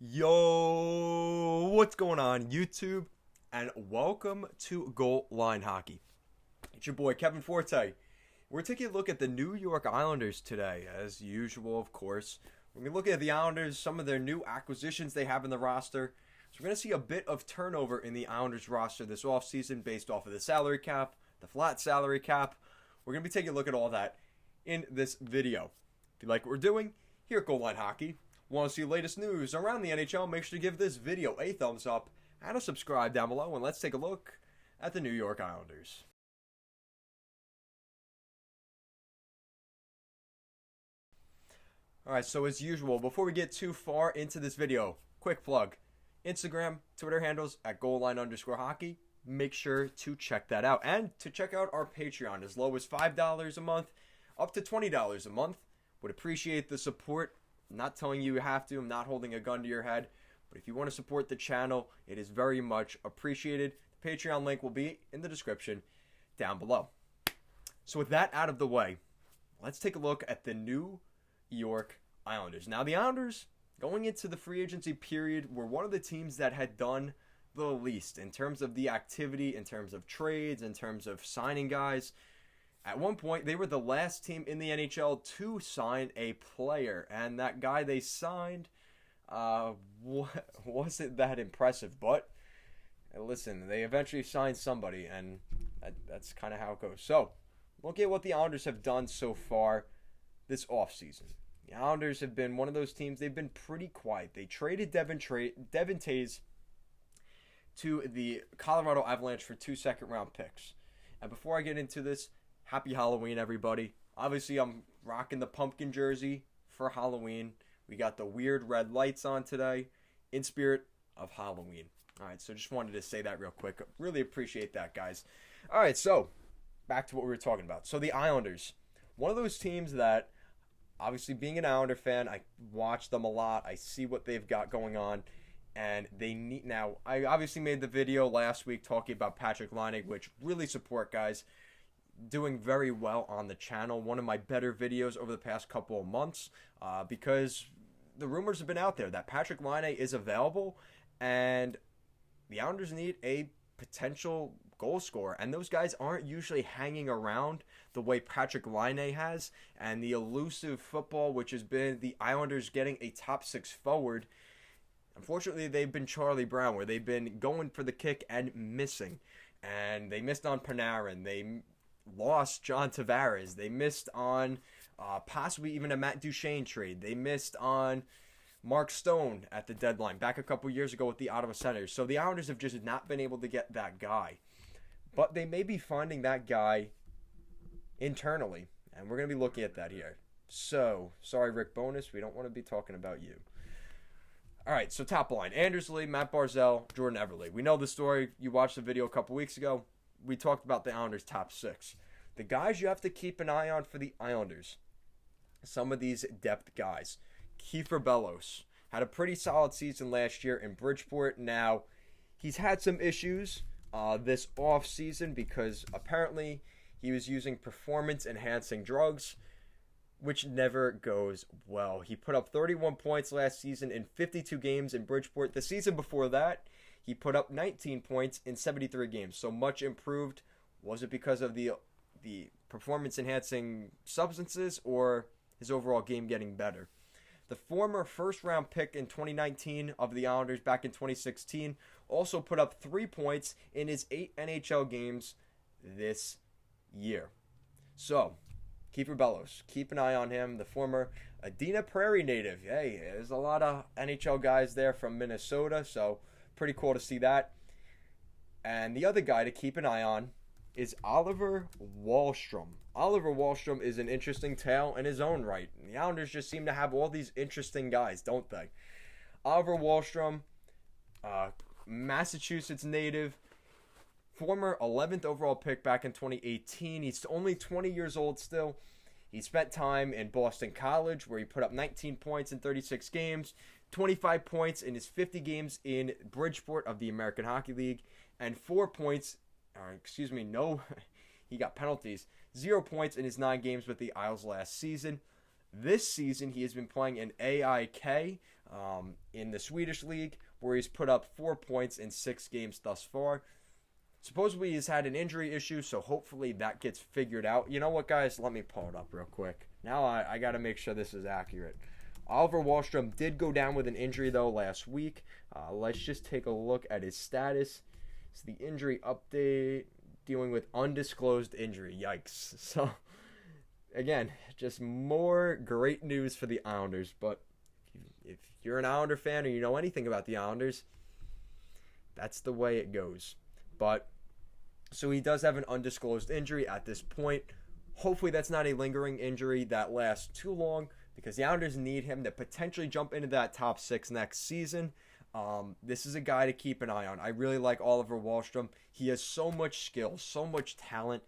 Yo, what's going on, YouTube? And welcome to Goal Line Hockey. It's your boy Kevin Forte. We're taking a look at the New York Islanders today, as usual, of course. We're going to look at the Islanders, some of their new acquisitions they have in the roster. So we're going to see a bit of turnover in the Islanders roster this offseason based off of the salary cap, the flat salary cap. We're going to be taking a look at all that in this video. If you like what we're doing, here at Goal Line Hockey, want to see the latest news around the NHL, make sure to give this video a thumbs up and a subscribe down below, and let's take a look at the New York Islanders. Alright, so as usual, before we get too far into this video, quick plug. Instagram, Twitter handles at goalline_hockey. Make sure to check that out. And to check out our Patreon, as low as $5 a month, up to $20 a month. Would appreciate the support. I'm not telling you have to. I'm not holding a gun to your head. But if you want to support the channel, it is very much appreciated. The Patreon link will be in the description down below. So with that out of the way, let's take a look at the New York Islanders. Now, the Islanders, going into the free agency period, were one of the teams that had done the least in terms of the activity, in terms of trades, in terms of signing guys. At one point, they were the last team in the NHL to sign a player, and that guy they signed wasn't that impressive. But listen, they eventually signed somebody, and that's kind of how it goes. So, look at what the Islanders have done so far this offseason. The Islanders have been one of those teams, they've been pretty quiet. They traded Devin Taves to the Colorado Avalanche for 2 second-round picks. And before I get into this, happy Halloween, everybody. Obviously, I'm rocking the pumpkin jersey for Halloween. We got the weird red lights on today in spirit of Halloween. All right, so just wanted to say that real quick. Really appreciate that, guys. All right, so back to what we were talking about. So the Islanders, one of those teams that, obviously being an Islander fan, I watch them a lot. I see what they've got going on. And they need now. I obviously made the video last week talking about Patrik Laine, which really support, guys. Doing very well on the channel. One of my better videos over the past couple of months, because the rumors have been out there that Patrik Laine is available, and the Islanders need a potential goal scorer, and those guys aren't usually hanging around the way Patrik Laine has, and the elusive football, which has been the Islanders getting a top 6 forward. Unfortunately, they've been Charlie Brown, where they've been going for the kick and missing. And they missed on Panarin. They lost John Tavares. They missed on possibly even a Matt Duchene trade. They missed on Mark Stone at the deadline back a couple years ago with the Ottawa Senators. So the Islanders have just not been able to get that guy. But they may be finding that guy internally. And we're going to be looking at that here. So, sorry, Rick Bonus. We don't want to be talking about you. All right, so top line. Anders Lee, Matt Barzal, Jordan Eberle. We know the story. You watched the video a couple weeks ago. We talked about the Islanders' top 6. The guys you have to keep an eye on for the Islanders, some of these depth guys. Kiefer Bellows had a pretty solid season last year in Bridgeport. Now, he's had some issues this offseason because apparently he was using performance-enhancing drugs, which never goes well. He put up 31 points last season in 52 games in Bridgeport. The season before that, he put up 19 points in 73 games. So much improved. Was it because of the performance-enhancing substances or his overall game getting better? The former first-round pick in 2019 of the Islanders back in 2016 also put up 3 points in his 8 NHL games this year. So, Kiefer Bellows, keep an eye on him. The former Adena Prairie native. Hey, there's a lot of NHL guys there from Minnesota, so pretty cool to see that. And the other guy to keep an eye on is Oliver Wallstrom. Oliver Wallstrom is an interesting tale in his own right. The Islanders just seem to have all these interesting guys, don't they? Oliver Wallstrom, Massachusetts native, former 11th overall pick back in 2018. He's only 20 years old still. He spent time in Boston College, where he put up 19 points in 36 games, 25 points in his 50 games in Bridgeport of the American Hockey League, and 4 points, he got penalties, 0 points in his 9 games with the Isles last season. This season, he has been playing in AIK in the Swedish league, where he's put up 4 points in 6 games thus far. Supposedly, he's had an injury issue, so hopefully that gets figured out. You know what, guys? Let me pull it up real quick. Now I got to make sure this is accurate. Oliver Wallstrom did go down with an injury, though, last week. Let's just take a look at his status. It's the injury update, dealing with undisclosed injury. Yikes. So, again, just more great news for the Islanders. But if you're an Islander fan or you know anything about the Islanders, that's the way it goes. But, so he does have an undisclosed injury at this point. Hopefully that's not a lingering injury that lasts too long, because the Islanders need him to potentially jump into that top 6 next season. This is a guy to keep an eye on. I really like Oliver Wallstrom. He has so much skill, so much talent,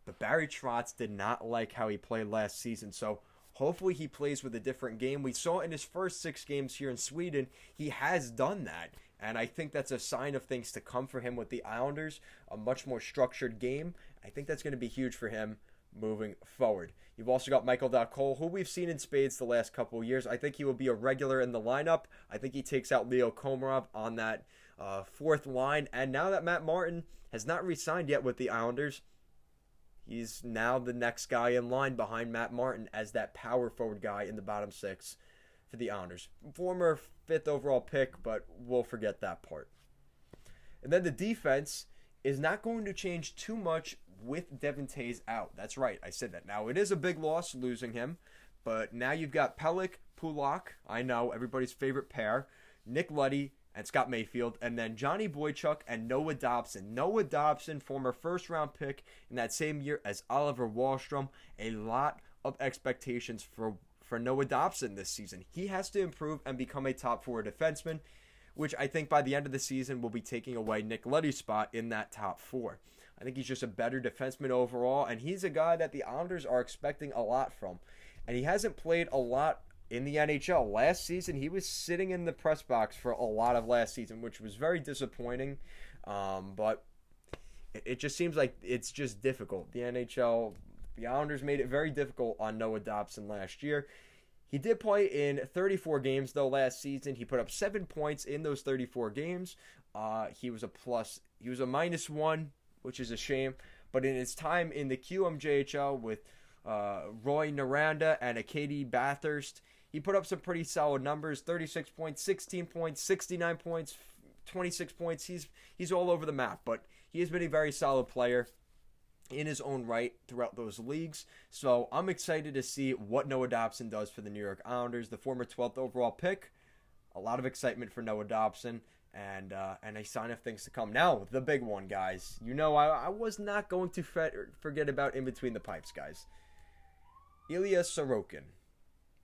but Barry Trotz did not like how he played last season. So hopefully he plays with a different game. We saw in his first 6 games here in Sweden, he has done that. And I think that's a sign of things to come for him with the Islanders, a much more structured game. I think that's going to be huge for him moving forward. You've also got Michael Cole, who we've seen in spades the last couple of years. I think he will be a regular in the lineup. I think he takes out Leo Komarov on that 4th line. And now that Matt Martin has not re-signed yet with the Islanders, he's now the next guy in line behind Matt Martin as that power forward guy in the bottom 6 for the Islanders. Former 5th overall pick, but we'll forget that part. And then the defense is not going to change too much with Devin Tays out. That's right, I said that. Now, it is a big loss losing him, but now you've got Pelech, Pulak, I know, everybody's favorite pair, Nick Leddy, and Scott Mayfield, and then Johnny Boychuk and Noah Dobson. Noah Dobson, former first-round pick in that same year as Oliver Wallstrom. A lot of expectations for Noah Dobson this season. He has to improve and become a top 4 defenseman, which I think by the end of the season will be taking away Nick Leddy's spot in that top 4. I think he's just a better defenseman overall, and he's a guy that the Islanders are expecting a lot from. And he hasn't played a lot in the NHL. Last season, he was sitting in the press box for a lot of last season, which was very disappointing. But it just seems like it's just difficult. The NHL, the Islanders made it very difficult on Noah Dobson last year. He did play in 34 games, though, last season. He put up 7 points in those 34 games. He was a -1, which is a shame. But in his time in the QMJHL with Roy Naranda and Akady Bathurst, he put up some pretty solid numbers. 36 points, 16 points, 69 points, 26 points. He's all over the map, but he has been a very solid player in his own right throughout those leagues. So I'm excited to see what Noah Dobson does for the New York Islanders, the former 12th overall pick. A lot of excitement for Noah Dobson, and a sign of things to come. Now, the big one, guys. You know, I was not going to forget about in between the pipes, guys. Ilya Sorokin.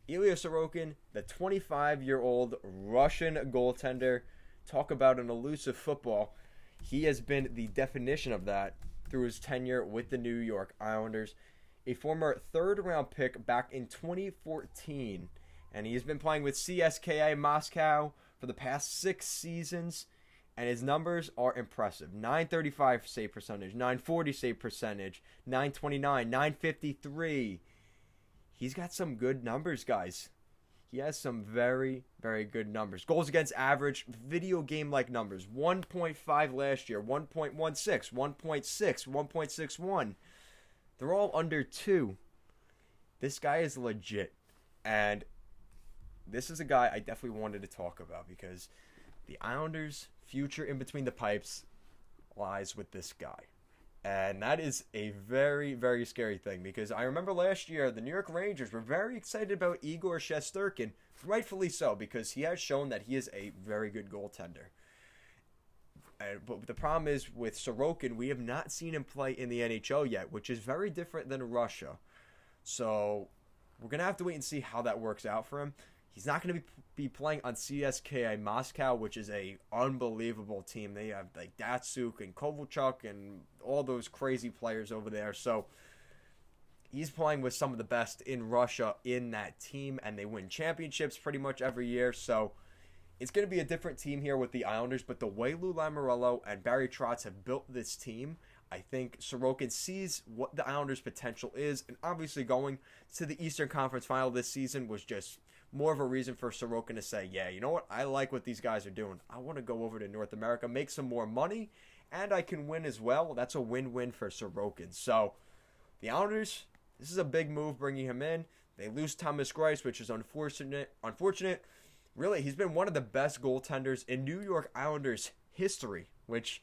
Ilya Sorokin, the 25-year-old Russian goaltender. Talk about an elusive football. He has been the definition of that through his tenure with the New York Islanders. A former 3rd-round pick back in 2014. And he's been playing with CSKA Moscow for the past 6 seasons. And his numbers are impressive. .935 save percentage, .940 save percentage, .929, .953. He's got some good numbers, guys. He has some very, very good numbers. Goals against average, video game-like numbers. 1.5 last year, 1.16, 1.6, 1.61. They're all under 2. This guy is legit. And this is a guy I definitely wanted to talk about because the Islanders' future in between the pipes lies with this guy. And that is a very, very scary thing because I remember last year the New York Rangers were very excited about Igor Shesterkin, rightfully so, because he has shown that he is a very good goaltender. But the problem is with Sorokin, we have not seen him play in the NHL yet, which is very different than Russia. So we're going to have to wait and see how that works out for him. He's not going to be playing on CSKA Moscow, which is a unbelievable team. They have like Datsuk and Kovalchuk and all those crazy players over there. So he's playing with some of the best in Russia in that team, and they win championships pretty much every year. So it's going to be a different team here with the Islanders, but the way Lou Lamoriello and Barry Trotz have built this team, I think Sorokin sees what the Islanders' potential is, and obviously going to the Eastern Conference Final this season was just more of a reason for Sorokin to say, yeah, you know what? I like what these guys are doing. I want to go over to North America, make some more money, and I can win as well. That's a win-win for Sorokin. So, the Islanders, this is a big move bringing him in. They lose Thomas Greiss, which is unfortunate. Really, he's been one of the best goaltenders in New York Islanders history, which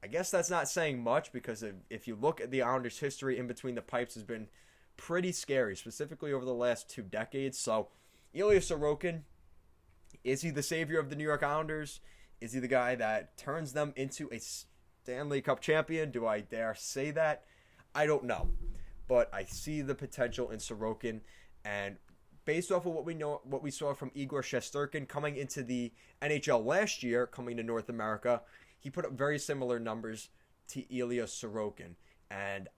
I guess that's not saying much because if you look at the Islanders' history in between the pipes has been pretty scary, specifically over the last 2 decades. So, Ilya Sorokin, is he the savior of the New York Islanders? Is he the guy that turns them into a Stanley Cup champion? Do I dare say that? I don't know. But I see the potential in Sorokin, and based off of what we saw from Igor Shesterkin coming into the NHL last year, coming to North America, he put up very similar numbers to Ilya Sorokin, and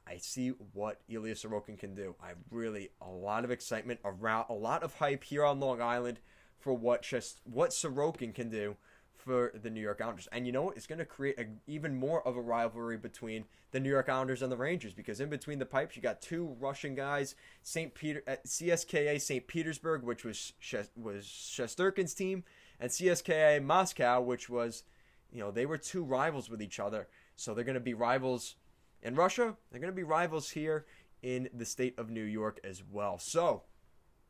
I see what Ilya Sorokin can do. I have really a lot of excitement around, a lot of hype here on Long Island for what Sorokin can do for the New York Islanders. And you know what? It's going to create even more of a rivalry between the New York Islanders and the Rangers, because in between the pipes, you got 2 Russian guys, CSKA St. Petersburg, which was Shesterkin's team, and CSKA Moscow, which was, they were 2 rivals with each other. So they're going to be rivals in Russia. They're going to be rivals here in the state of New York as well. So,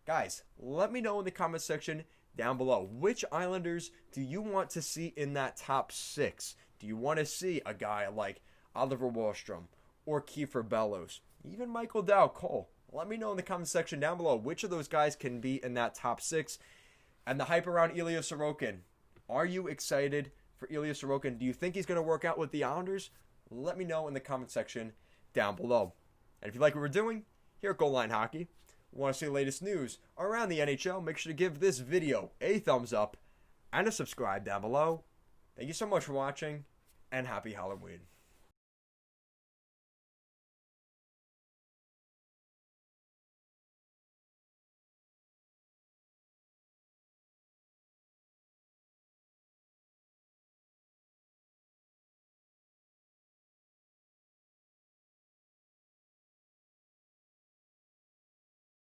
guys, let me know in the comment section down below, which Islanders do you want to see in that top 6? Do you want to see a guy like Oliver Wallstrom or Kiefer Bellows, even Michael Dow Cole? Let me know in the comment section down below which of those guys can be in that top 6. And the hype around Ilya Sorokin. Are you excited for Ilya Sorokin? Do you think he's going to work out with the Islanders? Let me know in the comment section down below. And if you like what we're doing here at Goal Line Hockey, want to see the latest news around the NHL, make sure to give this video a thumbs up and a subscribe down below. Thank you so much for watching, and happy Halloween.